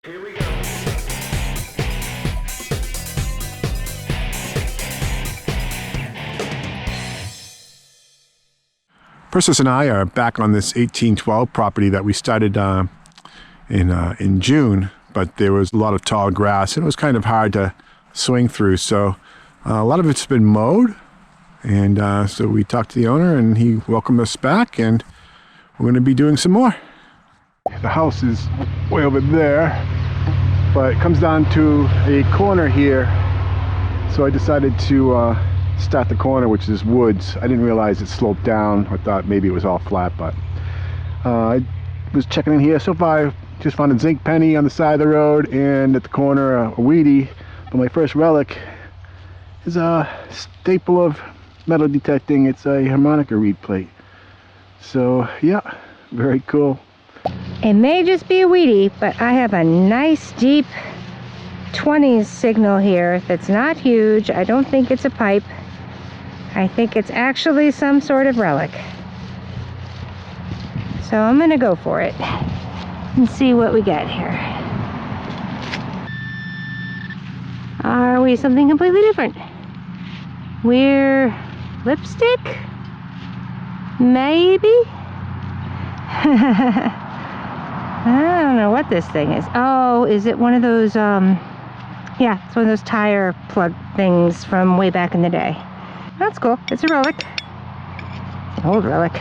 Here we go. Persis and I are back on this 1812 property that we started in June, but there was a lot of tall grass and it was kind of hard to swing through. So a lot of it's been mowed, and so we talked to the owner and he welcomed us back, and we're going to be doing some more. The house is way over there, but it comes down to a corner here, so I decided to start the corner, which is woods. I didn't realize it sloped down. I thought maybe it was all flat, but I was checking in here. So far I just found a zinc penny on the side of the road, and at the corner a weedy. But my first relic is a staple of metal detecting. It's a harmonica reed plate. So yeah, very cool. It may just be a weedy, but I have a nice deep 20s signal here that's not huge. I don't think it's a pipe. I think it's actually some sort of relic. So I'm gonna go for it and see what we get here. Are we something completely different? We're lipstick? Maybe? I don't know what this thing is. Oh, is it one of those, yeah, it's one of those tire plug things from way back in the day. That's cool. It's a relic. It's an old relic.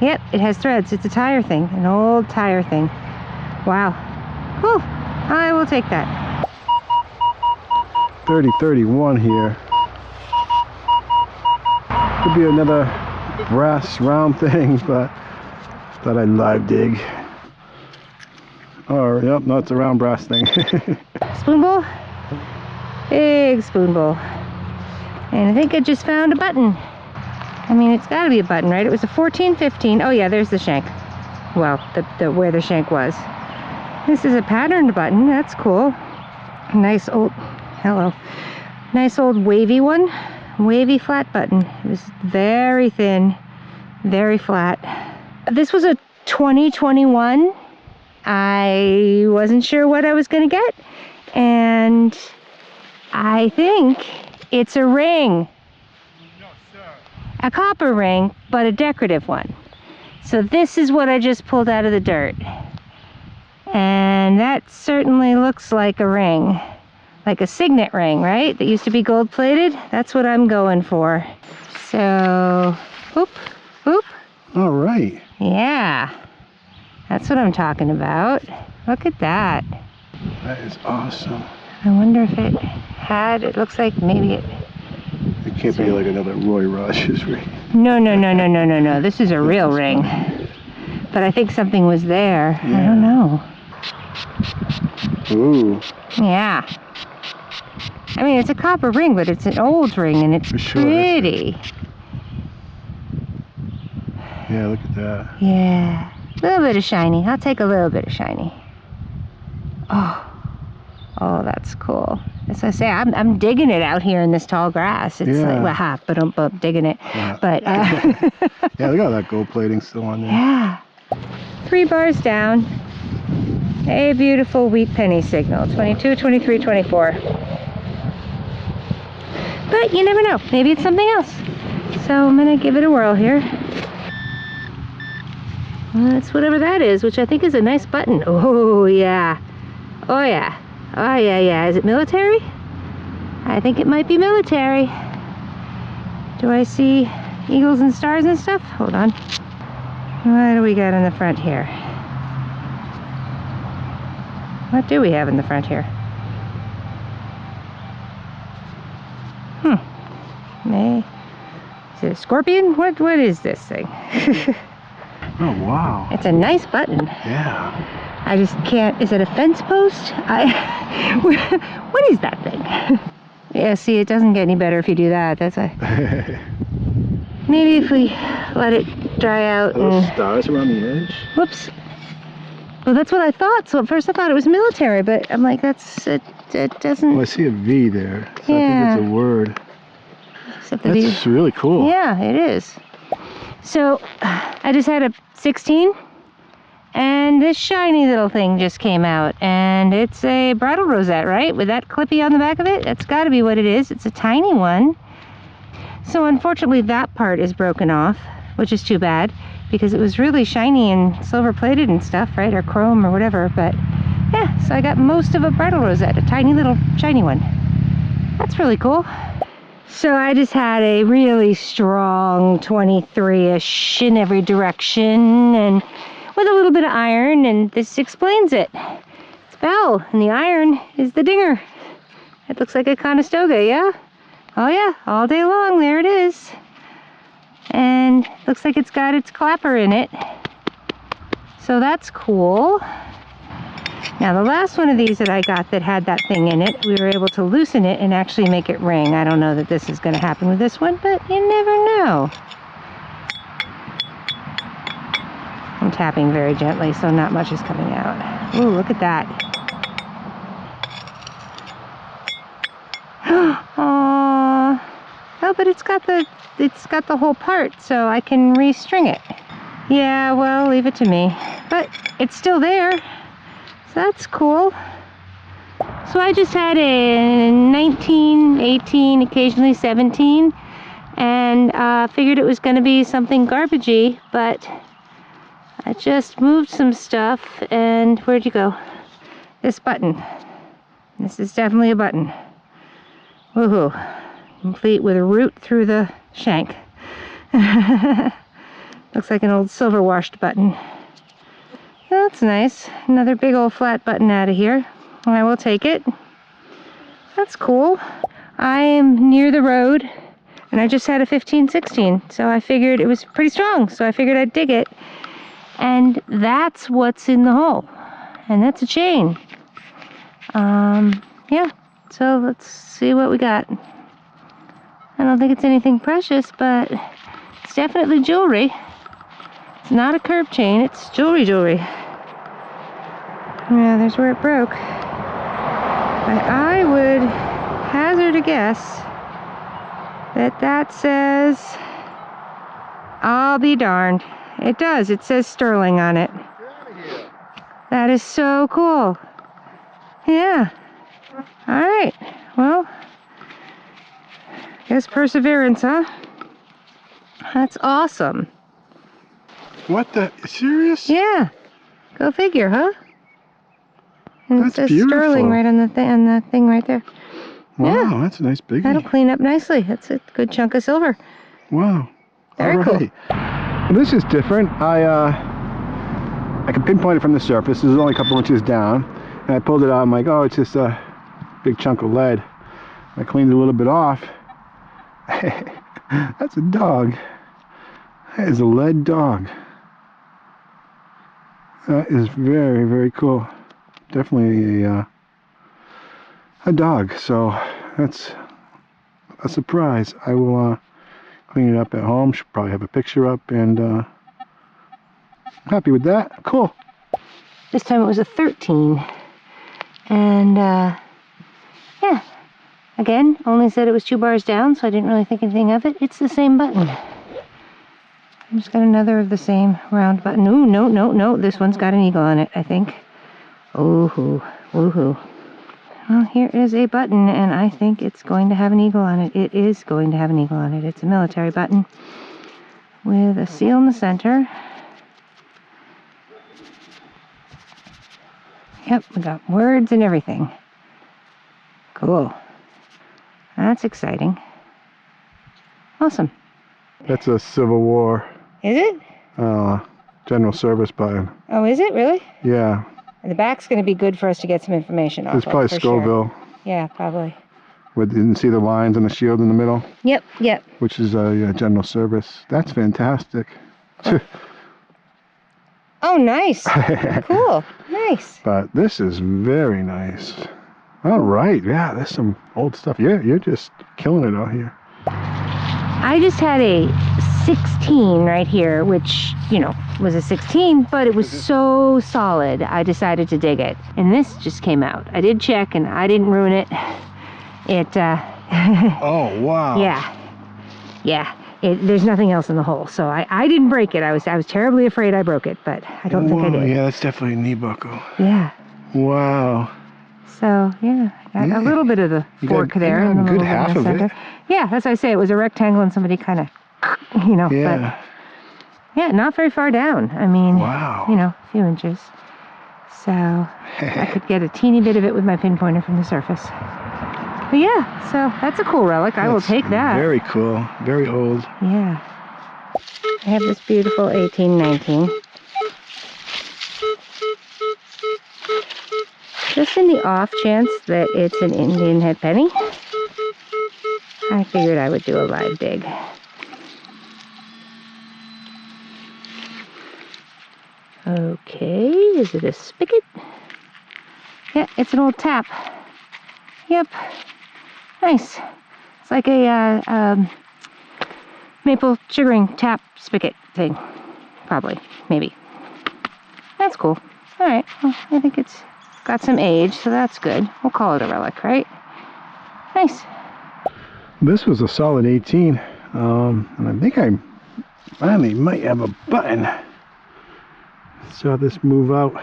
Yep, it has threads. It's a tire thing, an old tire thing. Wow. Cool. I will take that. 3031 here. Could be another brass round thing, but thought I'd live dig. Oh, yep, no, it's a round brass thing. Spoon bowl? Big spoon bowl. And I think I just found a button. I mean, it's got to be a button, right? It was a 1415. Oh yeah, there's the shank. Well, the where the shank was. This is a patterned button. That's cool. Nice old, hello. Nice old wavy one. Wavy flat button. It was very thin, very flat. This was a 2021. I wasn't sure what I was going to get, and I think it's a ring. No, sir. A copper ring, but a decorative one. So this is what I just pulled out of the dirt. And that certainly looks like a ring. Like a signet ring, right? That used to be gold plated. That's what I'm going for. So, whoop, whoop. All right. Yeah. That's what I'm talking about. Look at that. That is awesome. I wonder if it had, it looks like maybe it... It can't be like another Roy Rogers ring. No. This is a real ring. But I think something was there. Yeah. I don't know. Ooh. Yeah. I mean, it's a copper ring, but it's an old ring, and it's pretty. Yeah, look at that. Yeah. A little bit of shiny. I'll take a little bit of shiny. Oh, that's cool. As I say, I'm digging it out here in this tall grass. It's like, well, but I'm digging it. Yeah. But yeah, look at all that gold plating still on there. yeah. 3 bars down. A beautiful wheat penny signal. 22, 23, 24. But you never know. Maybe it's something else. So I'm gonna give it a whirl here. That's whatever that is, which I think is a nice button. Oh yeah. Oh yeah. Oh yeah. Is it military? I think it might be military. Do I see eagles and stars and stuff? Hold on. What do we got in the front here? What do we have in the front here? Is it a scorpion? What is this thing? Oh, wow. It's a nice button. Yeah. I just can't, is it a fence post? What is that thing? Yeah, see, it doesn't get any better if you do that. That's why. Maybe if we let it dry out. Little stars around the edge. Whoops. Well, that's what I thought. So at first I thought it was military, but I'm like, it doesn't. Well, I see a V there. So Yeah. I think it's a word. Except the That's really cool. Yeah, it is. So I just had a 16 And this shiny little thing just came out, and it's a bridle rosette, right? With that clippy on the back of it? That's got to be what it is. It's a tiny one. So unfortunately that part is broken off, which is too bad, because it was really shiny and silver plated and stuff, right? Or chrome or whatever. But yeah, so I got most of a bridle rosette, a tiny little shiny one. That's really cool. So I just had a really strong 23-ish in every direction, and with a little bit of iron, and this explains it. It's bell, and the iron is the dinger. It looks like a Conestoga, yeah? Oh yeah, all day long, there it is. And looks like it's got its clapper in it. So that's cool. Now the last one of these that I got that had that thing in it, we were able to loosen it and actually make it ring. I don't know that this is going to happen with this one, but you never know. I'm tapping very gently, so not much is coming out. Ooh, look at that. Aww. Oh, but it's got the whole part, so I can restring it. Yeah, well, leave it to me. But it's still there, so that's cool. So I just had a 19, 18, occasionally 17, and figured it was going to be something garbagey, but I just moved some stuff, and where'd you go? This button. This is definitely a button. Woohoo. Complete with a root through the shank. Looks like an old silver washed button. That's nice. Another big old flat button out of here. I will take it. That's cool. I am near the road, and I just had a 15-16, so I figured it was pretty strong, so I figured I'd dig it. And that's what's in the hole. And that's a chain. Yeah, so let's see what we got. I don't think it's anything precious, but it's definitely jewelry. It's not a curb chain, it's jewelry. Yeah, there's where it broke. But I would hazard a guess that that says, I'll be darned. It does. It says sterling on it. That is so cool. Yeah. All right. Well, guess perseverance, huh? That's awesome. What the? Serious? Yeah. Go figure, huh? And That's it says beautiful. sterling right on the thing right there. Wow, Yeah. that's a nice biggie. That'll clean up nicely. That's a good chunk of silver. Wow. Very cool. Well, this is different. I can pinpoint it from the surface. This is only a couple inches down, and I pulled it out. I'm like, oh, it's just a big chunk of lead. I cleaned it a little bit off. That's a dog. That is a lead dog. That is very, very cool. Definitely a dog. So that's a surprise. I will clean it up at home. Should probably have a picture up, and I'm happy with that. Cool. This time it was a 13. And yeah. Again, only said it was 2 bars down, so I didn't really think anything of it. It's the same button. I just got another of the same round button. Ooh, no. This one's got an eagle on it, I think. Ooh, woohoo. Well, here is a button, and I think it's going to have an eagle on it. It is going to have an eagle on it. It's a military button with a seal in the center. Yep, we got words and everything. Cool. That's exciting. Awesome. That's a Civil War Is it? general service button. Oh, is it really? Yeah. And the back's going to be good for us to get some information off It's of, probably for Scoville. Sure. Yeah, probably. With, you can see the lines and the shield in the middle, Yep. which is a general service. That's fantastic. Oh, nice. Cool. Nice. But this is very nice. All right. Yeah, there's some old stuff. You're just killing it out here. I just had a 16 right here, which, you know, was a 16, but it was so solid, I decided to dig it. And this just came out. I did check, and I didn't ruin it. Oh, wow. Yeah. There's nothing else in the hole. So I didn't break it. I was terribly afraid I broke it, but I don't think I did. Yeah, that's definitely a knee buckle. Yeah. Wow. So yeah, got a little bit of the fork there. A and good half of it. Yeah, that's what I say. It was a rectangle and somebody kind of, you know. Yeah. But yeah, not very far down. I mean, wow. You know, a few inches. So I could get a teeny bit of it with my pinpointer from the surface. But yeah, so that's a cool relic. I will take that. Very cool. Very old. Yeah. I have this beautiful 1819. Just in the off chance that it's an Indian head penny, I figured I would do a live dig. Okay, is it a spigot? Yeah, it's an old tap. Yep. Nice. It's like a maple sugaring tap spigot thing. Probably. Maybe. That's cool. Alright, well, I think it's got some age, so that's good. We'll call it a relic, right? Nice. This was a solid 18. And I think I finally might have a button. Saw this move out.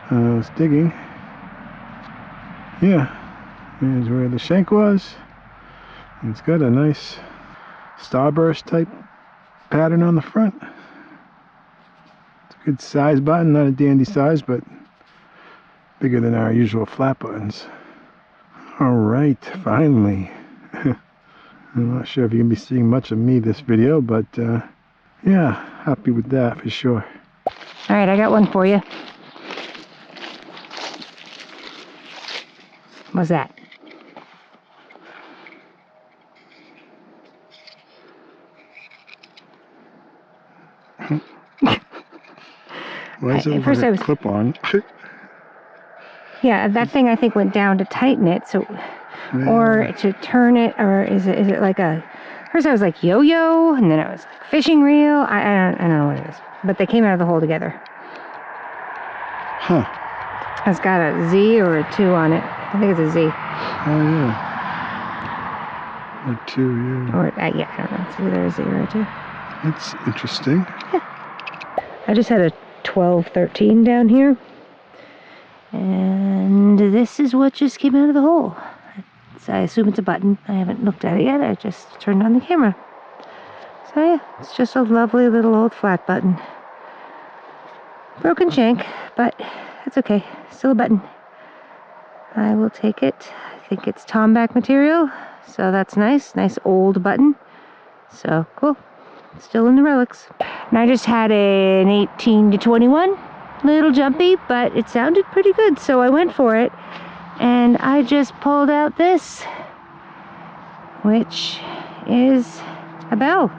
I was digging. Yeah. Here's where the shank was. And it's got a nice Starburst type pattern on the front. It's a good size button, not a dandy size, but bigger than our usual flat buttons. Alright, finally. I'm not sure if you're going to be seeing much of me this video, but yeah, happy with that for sure. Alright, I got one for you. What's that? Why is it like a clip on? Yeah, that thing I think went down to tighten it, so Yeah. or to turn it, or is it like a? First I was like yo-yo, and then it was like fishing reel. I don't know what it is, but they came out of the hole together. Huh. It's got a Z or a 2 on it. I think it's a Z. Oh yeah. Or 2, yeah. Or yeah, I don't know. It's either a Z or a 2. That's interesting. I just had a 12-13 down here. And this is what just came out of the hole. So I assume it's a button. I haven't looked at it yet. I just turned on the camera. So yeah, it's just a lovely little old flat button. Broken shank, but that's okay. Still a button. I will take it. I think it's Tombac material. So that's nice. Nice old button. So cool. Still in the relics. And I just had an 18 to 21. Little jumpy, but it sounded pretty good, so I went for it. And I just pulled out this, which is a bell.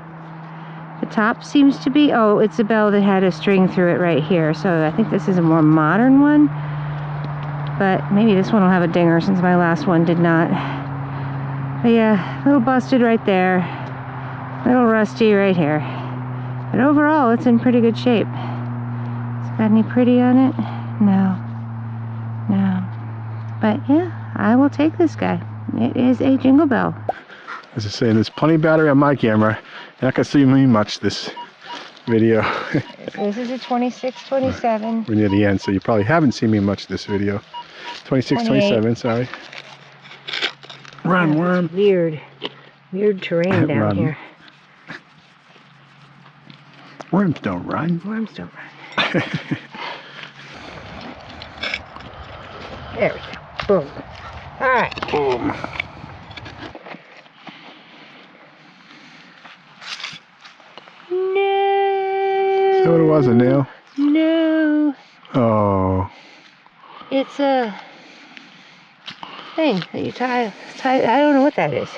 The top seems to be, oh, it's a bell that had a string through it right here. So I think this is a more modern one. But maybe this one will have a dinger since my last one did not. But yeah, a little busted right there. A little rusty right here. But overall, it's in pretty good shape. Got any pretty on it? No. No. But yeah, I will take this guy. It is a jingle bell. As I say, there's plenty of battery on my camera. You're not going to see me much this video. This is a 26, 27. We're near the end, so you probably haven't seen me much this video. 26, 27, sorry. Run, Yeah, worm. Weird terrain down Run. here. Worms don't run. Worms don't run. There we go. Boom. All right. Boom. No. Is that what it was, a nail? No. Oh. It's a thing that you tie. I don't know what that is.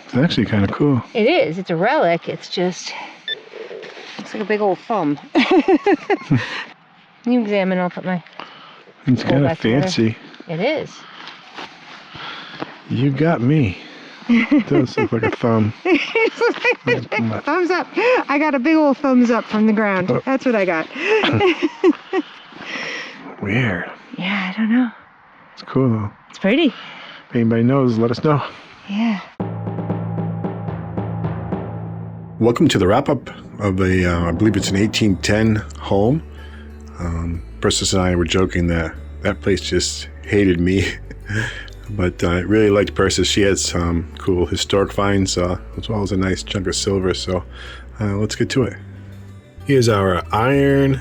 It's actually kind of cool. It is. It's a relic. It's just looks like a big old thumb. You examine. I'll put my. It's kind of fancy. It is. You got me. It does look like a thumb. Thumbs up. I got a big old thumbs up from the ground. Oh. That's what I got. Weird. Yeah, I don't know. It's cool though. It's pretty. If anybody knows, let us know. Yeah. Welcome to the wrap-up of I believe it's an 1810 home. Persis and I were joking that that place just hated me, but I really liked Persis. She had some cool historic finds, as well as a nice chunk of silver, so let's get to it. Here's our iron,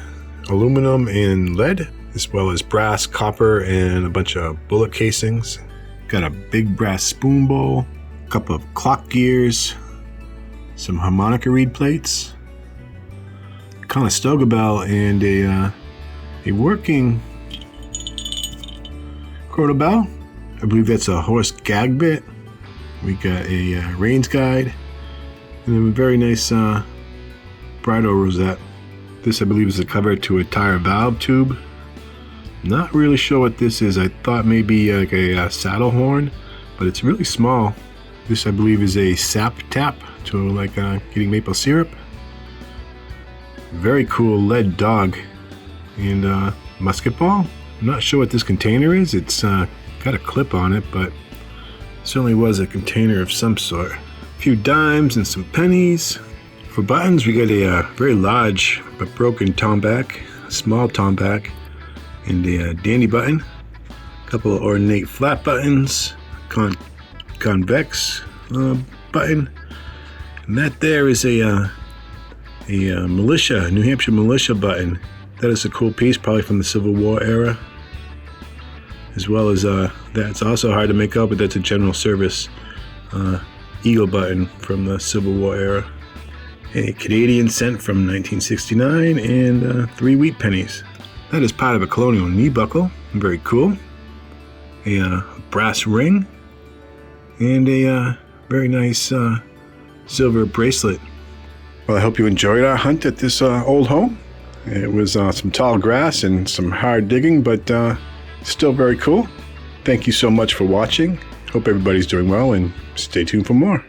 aluminum, and lead, as well as brass, copper, and a bunch of bullet casings. Got a big brass spoon bowl, a couple of clock gears, some harmonica reed plates, Conestoga bell, and a working quarter bell. I believe that's a horse gag bit. We got a reins guide, and a very nice bridle rosette. This, I believe, is a cover to a tire valve tube. Not really sure what this is. I thought maybe like a saddle horn, but it's really small. This, I believe, is a sap tap to like getting maple syrup. Very cool lead dog and musket ball. I'm not sure what this container is. It's got a clip on it, but certainly was a container of some sort. A few dimes and some pennies. For buttons, we got a very large but broken Tombac, a small Tombac, and a dandy button. A couple of ornate flat buttons, convex button, and that there is a Militia, New Hampshire Militia button. That is a cool piece, probably from the Civil War era, as well as that's also hard to make out, but that's a general service eagle button from the Civil War era. A Canadian cent from 1969, and 3 wheat pennies. That is part of a Colonial knee buckle, very cool. A brass ring, and a very nice silver bracelet. Well, I hope you enjoyed our hunt at this old home. It was some tall grass and some hard digging, but still very cool. Thank you so much for watching. Hope everybody's doing well, and stay tuned for more.